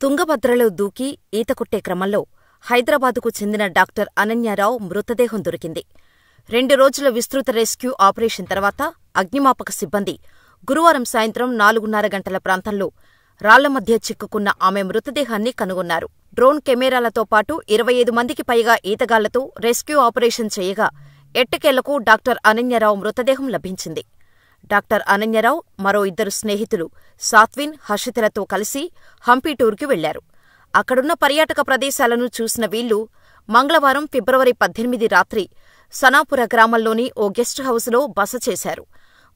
తుంగభద్రలో దూకి ఈతకొట్టే క్రమంలో హైదరాబాదుకు చెందిన డాక్టర్ అనన్యారావు మృతదేహం దొరికింది. 2 రోజుల విస్తృత రెస్క్యూ ఆపరేషన్ తర్వాత అగ్నిమాపక సిబ్బంది గురువారం సాయంత్రం 4:30 గంటల ప్రాంతంలో రాళ్ల మధ్య చిక్కుకున్న ఆమె మృతదేహాన్ని కనుగొన్నారు. డ్రోన్ కెమెరాలతో పాటు 25 మందికి పైగా ఈతగాళ్లతో రెస్క్యూ ఆపరేషన్ చేయగా ఎట్టకేలకు డాక్టర్ అనన్యారావు మృతదేహం లభించింది. డాక్టర్ అనన్యారావు మరో 2 స్నేహితులు సాత్విన్, హర్షితలతో కలిసి హంపీ టూర్కి వెళ్లారు. అక్కడున్న పర్యాటక ప్రదేశాలను చూసిన వీళ్లు మంగళవారం ఫిబ్రవరి 18 రాత్రి సనాపుర గ్రామంలోని ఓ గెస్ట్ హౌసులో బస చేశారు.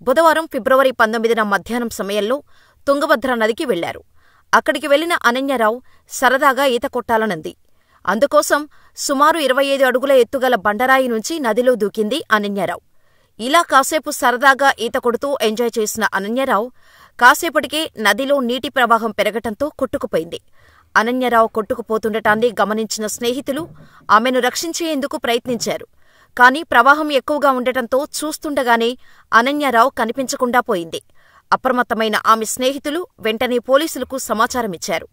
బుధవారం ఫిబ్రవరి 19న మధ్యాహ్నం సమయంలో తుంగభద్ర నదికి వెళ్లారు. అక్కడికి వెళ్లిన అనన్యారావు సరదాగా ఈత కొట్టాలనంది. అందుకోసం సుమారు 25 అడుగుల ఎత్తుగల బండరాయి నుంచి నదిలో దూకింది అనన్యారావు. ఇలా కాసేపు సరదాగా ఈత కొడుతూ ఎంజాయ్ చేసిన అనన్యారావు కాసేపటికే నదిలో నీటి ప్రవాహం పెరగటంతో కొట్టుకుపోయింది. అనన్యారావు కొట్టుకుపోతుండటాన్ని గమనించిన స్నేహితులు ఆమెను రక్షించేందుకు ప్రయత్నించారు. కాని ప్రవాహం ఎక్కువగా ఉండటంతో చూస్తుండగానే అనన్యారావు కనిపించకుండా పోయింది. అప్రమత్తమైన ఆమె స్నేహితులు వెంటనే పోలీసులకు సమాచారమిచ్చారు.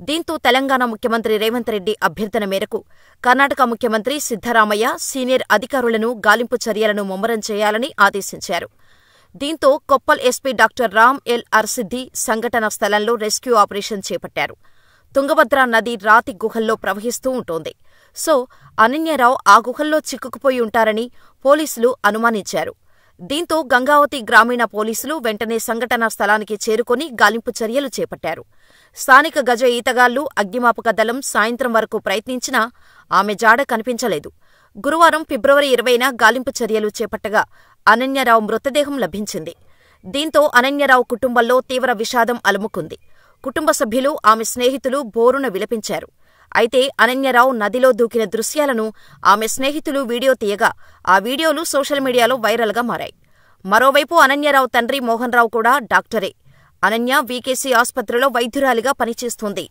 దీంతో తెలంగాణ ముఖ్యమంత్రి రేవంత్ రెడ్డి అభ్యర్థన మేరకు కర్ణాటక ముఖ్యమంత్రి సిద్ధరామయ్య సీనియర్ అధికారులను గాలింపు చర్యలను ముమ్మరం చేయాలని ఆదేశించారు. దీంతో Koppal SP doctor Ram L Arsiddhi సంఘటనా స్థలంలో రెస్క్యూ ఆపరేషన్ చేపట్టారు. తుంగభద్ర నది రాతి గుహల్లో ప్రవహిస్తూ ఉంటోంది. సో అనన్యారావు ఆ గుహల్లో చిక్కుకుపోయి ఉంటారని పోలీసులు అనుమానించారు. దీంతో గంగావతి గ్రామీణ పోలీసులు వెంటనే సంఘటనా స్థలానికి చేరుకుని గాలింపు చర్యలు చేపట్టారు. స్థానిక గజ ఈతగాళ్లు, అగ్నిమాపక దళం సాయంత్రం వరకు ప్రయత్నించినా ఆమె జాడ కనిపించలేదు. గురువారం ఫిబ్రవరి 20న గాలింపు చర్యలు చేపట్టగా అనన్యారావు మృతదేహం లభించింది. దీంతో అనన్యారావు కుటుంబంలో తీవ్ర విషాదం అలుముకుంది. కుటుంబ సభ్యులు, ఆమె స్నేహితులు బోరున విలపించారు. అయితే అనన్యారావు నదిలో దూకిన దృశ్యాలను ఆమె స్నేహితులు వీడియో తీయగా ఆ వీడియోలు సోషల్ మీడియాలో వైరల్గా మారాయి. మరోవైపు అనన్యారావు తండ్రి మోహన్రావు కూడా డాక్టరే. అనన్య వీకేసీ ఆస్పత్రిలో వైద్యురాలిగా పనిచేస్తోంది.